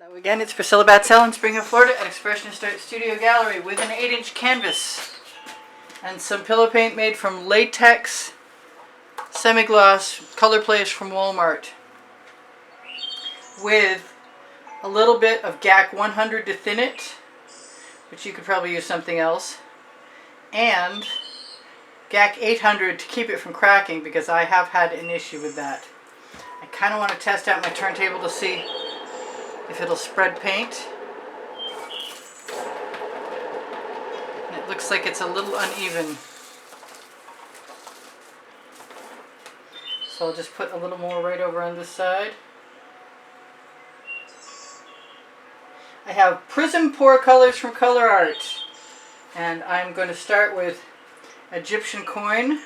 Hello again, it's Priscilla Batzell in Spring Hill, Florida at Expressionist Art Studio Gallery with an 8-inch canvas and some pillow paint made from latex semi-gloss color place from Walmart with a little bit of GAC 100 to thin it, which you could probably use something else, and GAC 800 to keep it from cracking because I have had an issue with that. I kind of want to test out my turntable to see if it'll spread paint. And it looks like it's a little uneven. So I'll just put a little more right over on this side. I have Prism pour colors from Colour Arte. And I'm going to start with Egyptian coin.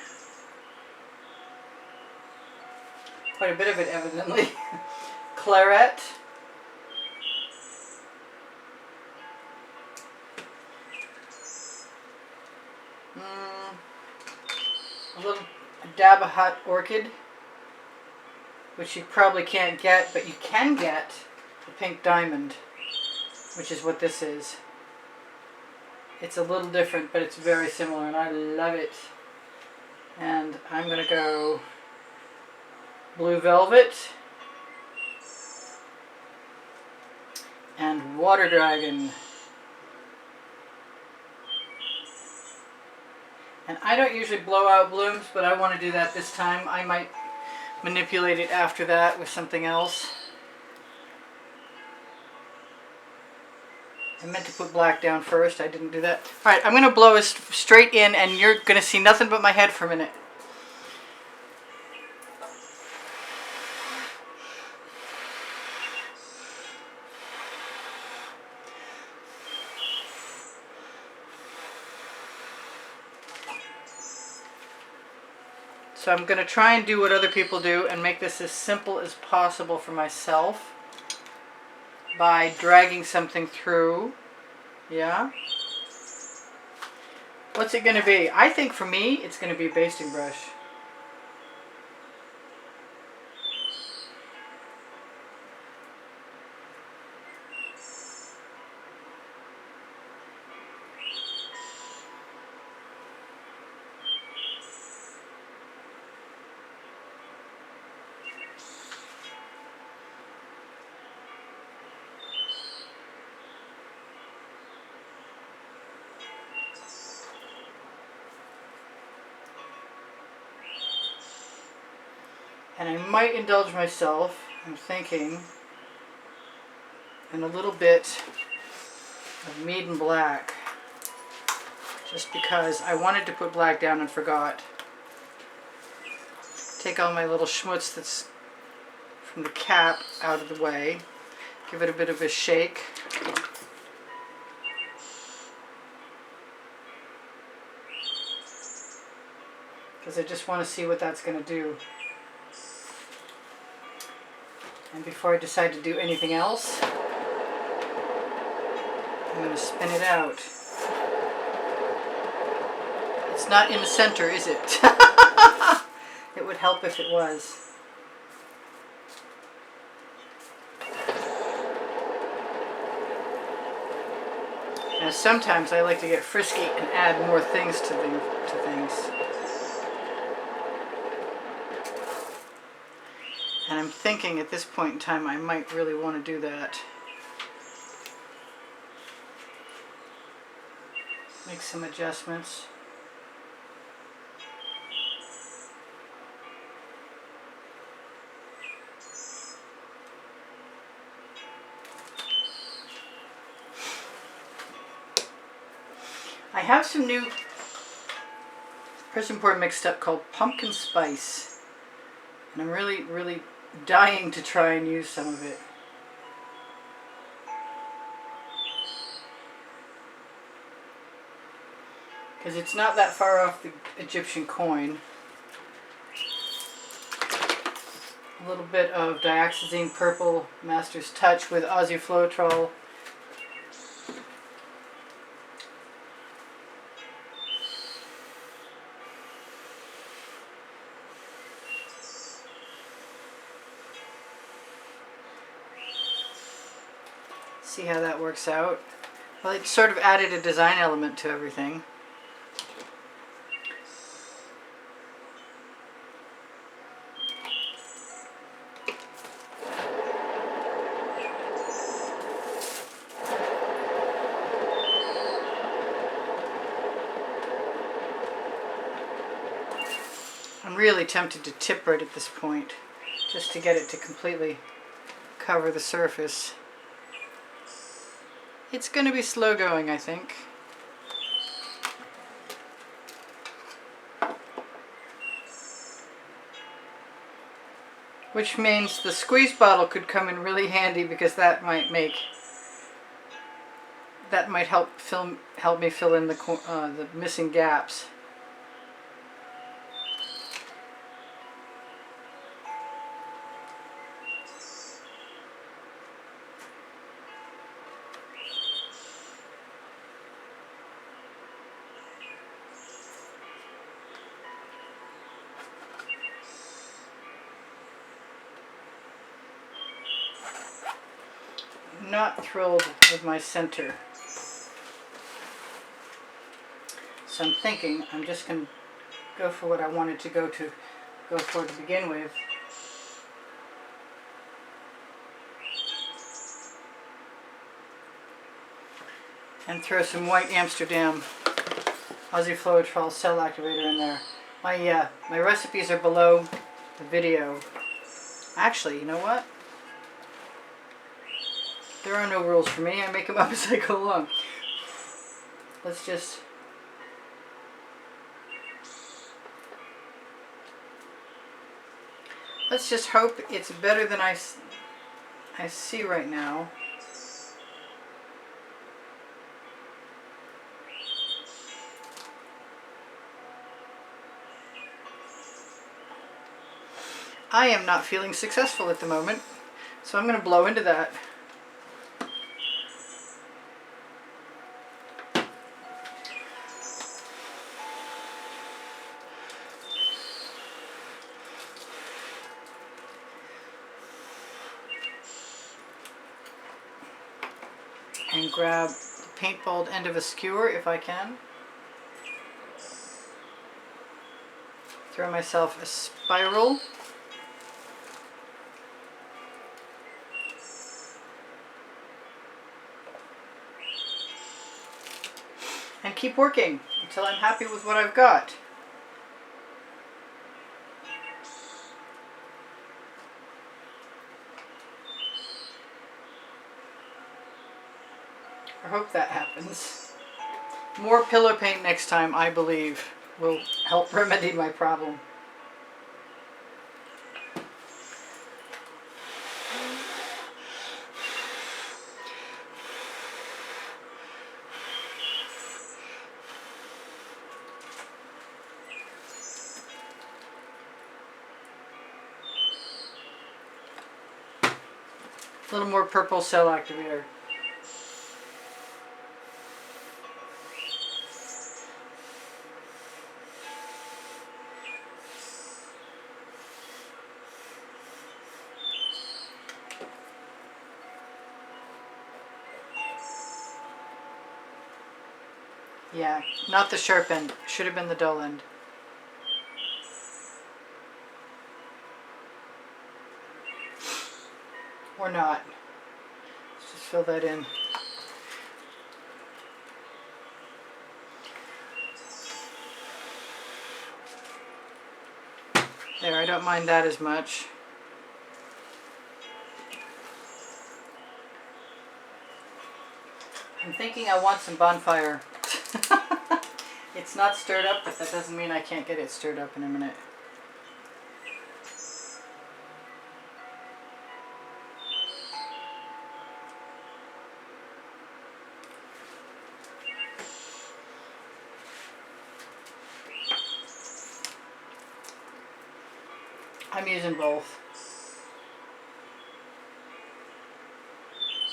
Quite a bit of it, evidently. Claret. A dab of hot Orchid, which you probably can't get, but you can get the pink diamond, which is what this is. It's a little different, but it's very similar, and I love it. And I'm going to go blue velvet and water dragon. And I don't usually blow out blooms, but I want to do that this time. I might manipulate it after that with something else. I meant to put black down first. I didn't do that. Alright, I'm going to blow it straight in, and you're going to see nothing but my head for a minute. So I'm going to try and do what other people do and make this as simple as possible for myself by dragging something through. Yeah? What's it going to be? I think for me it's going to be a basting brush. And I might indulge myself, I'm thinking, in a little bit of mead and black. Just because I wanted to put black down and forgot. Take all my little schmutz that's from the cap out of the way. Give it a bit of a shake. Because I just want to see what that's going to do. And before I decide to do anything else, I'm going to spin it out. It's not in the center, is it? It would help if it was. Now sometimes I like to get frisky and add more things to things. And I'm thinking at this point in time I might really want to do that. Make some adjustments. I have some new Prism board mixed up called Pumpkin Spice. And I'm really dying to try and use some of it. Because it's not that far off the Egyptian coin. A little bit of Dioxazine Purple Master's Touch with Aussie Floetrol. See how that works out. Well, it sort of added a design element to everything. I'm really tempted to tip right at this point, just to get it to completely cover the surface. It's going to be slow going, I think. Which means the squeeze bottle could come in really handy, because that might help me fill in the missing gaps. Not thrilled with my center. So I'm thinking I'm just going to go for what I wanted to go for to begin with. And throw some white Amsterdam Aussie Floetrol cell activator in there. My recipes are below the video. Actually, you know what? There are no rules for me. I make them up as I go along. Let's just... hope it's better than I see right now. I am not feeling successful at the moment, so I'm going to blow into that. And grab the paintball end of a skewer if I can. Throw myself a spiral. And keep working until I'm happy with what I've got. I hope that happens. More pillow paint next time, I believe, will help remedy my problem. A little more purple cell activator. Yeah, not the sharp end. Should have been the dull end. Or not. Let's just fill that in. There, I don't mind that as much. I'm thinking I want some bonfire. It's not stirred up, but that doesn't mean I can't get it stirred up in a minute. I'm using both.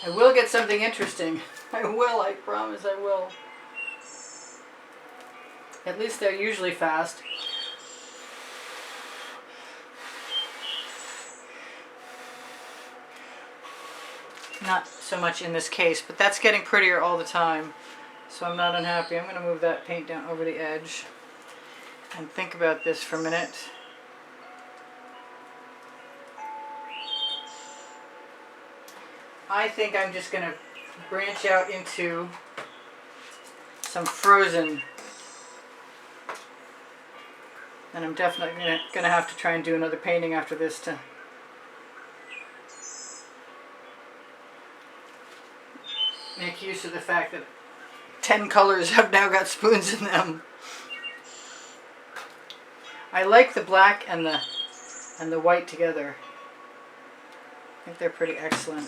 I will get something interesting. I will, I promise I will. At least they're usually fast. not so much in this case, but that's getting prettier all the time. So I'm not unhappy. I'm going to move that paint down over the edge and think about this for a minute. I think I'm just going to branch out into some frozen. And I'm definitely going to have to try and do another painting after this to make use of the fact that 10 colors have now got spoons in them. I like the black and the white together. I think they're pretty excellent.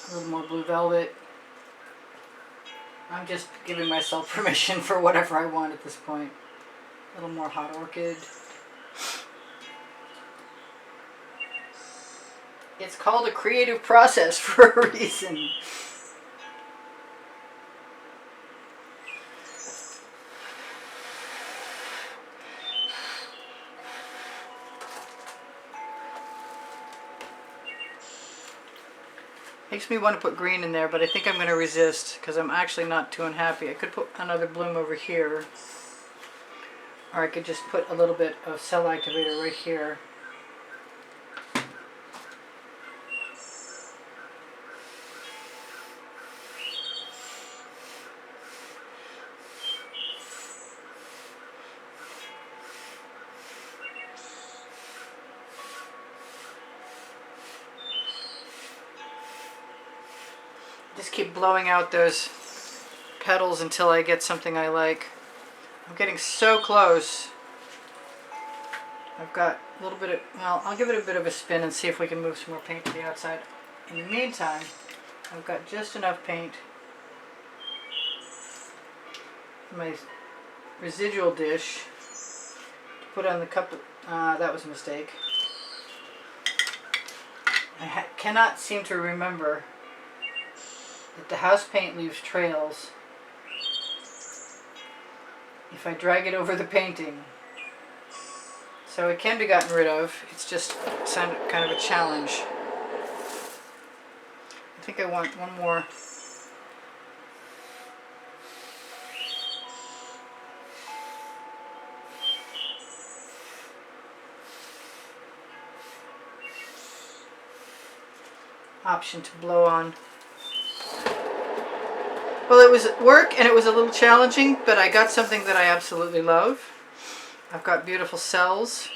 A little more blue velvet. I'm just giving myself permission for whatever I want at this point. A little more hot orchid. It's called a creative process for a reason. Makes me want to put green in there, but I think I'm going to resist because I'm actually not too unhappy. I could put another bloom over here, or I could just put a little bit of cell activator right here. Just keep blowing out those petals until I get something I like. I'm getting so close. I've got a little bit of, well, I'll give it a bit of a spin and see if we can move some more paint to the outside. In the meantime, I've got just enough paint in my residual dish to put on the cup. That was a mistake. I cannot seem to remember that the house paint leaves trails if I drag it over the painting. So it can be gotten rid of. It's just kind of a challenge. I think I want one more. Option to blow on. Well, it was work and it was a little challenging, but I got something that I absolutely love. I've got beautiful cells,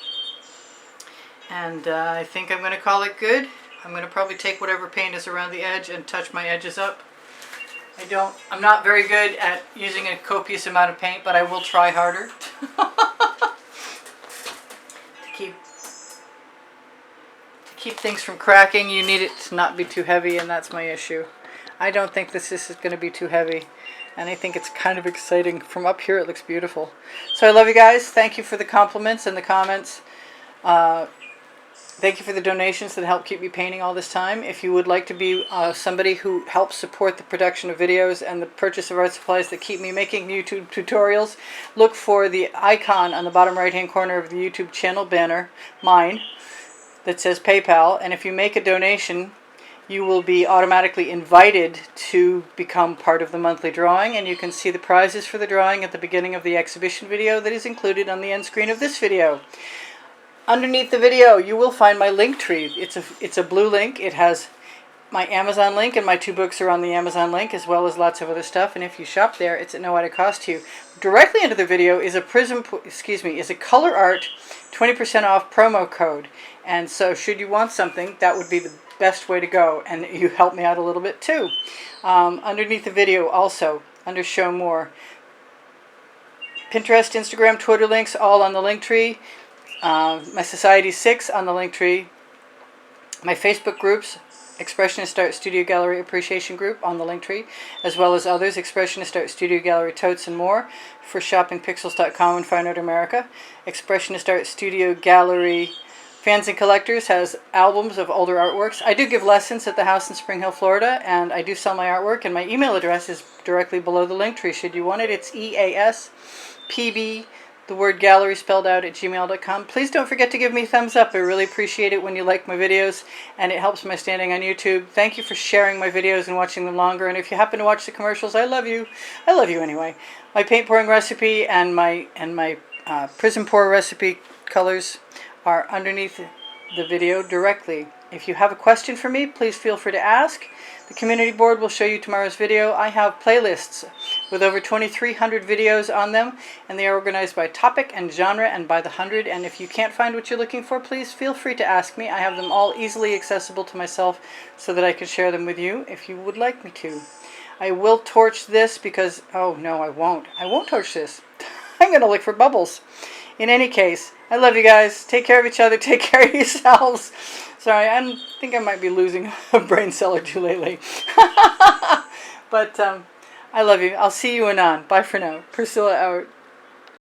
and I think I'm going to call it good. I'm going to probably take whatever paint is around the edge and touch my edges up. I'm not very good at using a copious amount of paint, but I will try harder to keep things from cracking. You need it to not be too heavy, and that's my issue. I don't think this is going to be too heavy, and I think it's kind of exciting. From up here it looks beautiful. So I love you guys. Thank you for the compliments and the comments. Thank you for the donations that help keep me painting all this time. If you would like to be somebody who helps support the production of videos and the purchase of art supplies that keep me making YouTube tutorials, look for the icon on the bottom right hand corner of the YouTube channel banner, mine, that says PayPal, and if you make a donation, you will be automatically invited to become part of the monthly drawing, and you can see the prizes for the drawing at the beginning of the exhibition video that is included on the end screen of this video. Underneath the video you will find my link tree. It's a blue link. It has my Amazon link, and my 2 books are on the Amazon link, as well as lots of other stuff, and if you shop there it's at no added cost to you. Directly under the video is a Colour Arte 20% off promo code, and so should you want something, that would be the best way to go, and you help me out a little bit too. Underneath the video also, under show more, Pinterest, Instagram, Twitter links, all on the link tree. My Society 6 on the link tree. My Facebook groups Expressionist Art Studio Gallery Appreciation Group on the Linktree, as well as others, Expressionist Art Studio Gallery Totes and more for shoppingpixels.com and Fine Art America. Expressionist Art Studio Gallery Fans and Collectors has albums of older artworks. I do give lessons at the house in Spring Hill, Florida, and I do sell my artwork, and my email address is directly below the Linktree should you want it. It's EASPB, the word gallery spelled out, at gmail.com. Please don't forget to give me a thumbs up. I really appreciate it when you like my videos, and it helps my standing on YouTube. Thank you for sharing my videos and watching them longer, and if you happen to watch the commercials, I love you. I love you anyway. My paint pouring recipe and my Prism pour recipe colors are underneath the video directly. If you have a question for me, please feel free to ask. The community board will show you tomorrow's video. I have playlists with over 2,300 videos on them, and they are organized by topic and genre and by the 100. And if you can't find what you're looking for, please feel free to ask me. I have them all easily accessible to myself so that I can share them with you if you would like me to. I will torch this because, oh no, I won't. I won't torch this. I'm going to look for bubbles. In any case, I love you guys. Take care of each other. Take care of yourselves. Sorry, I think I might be losing a brain cell or two lately. But I love you. I'll see you anon. Bye for now. Priscilla out.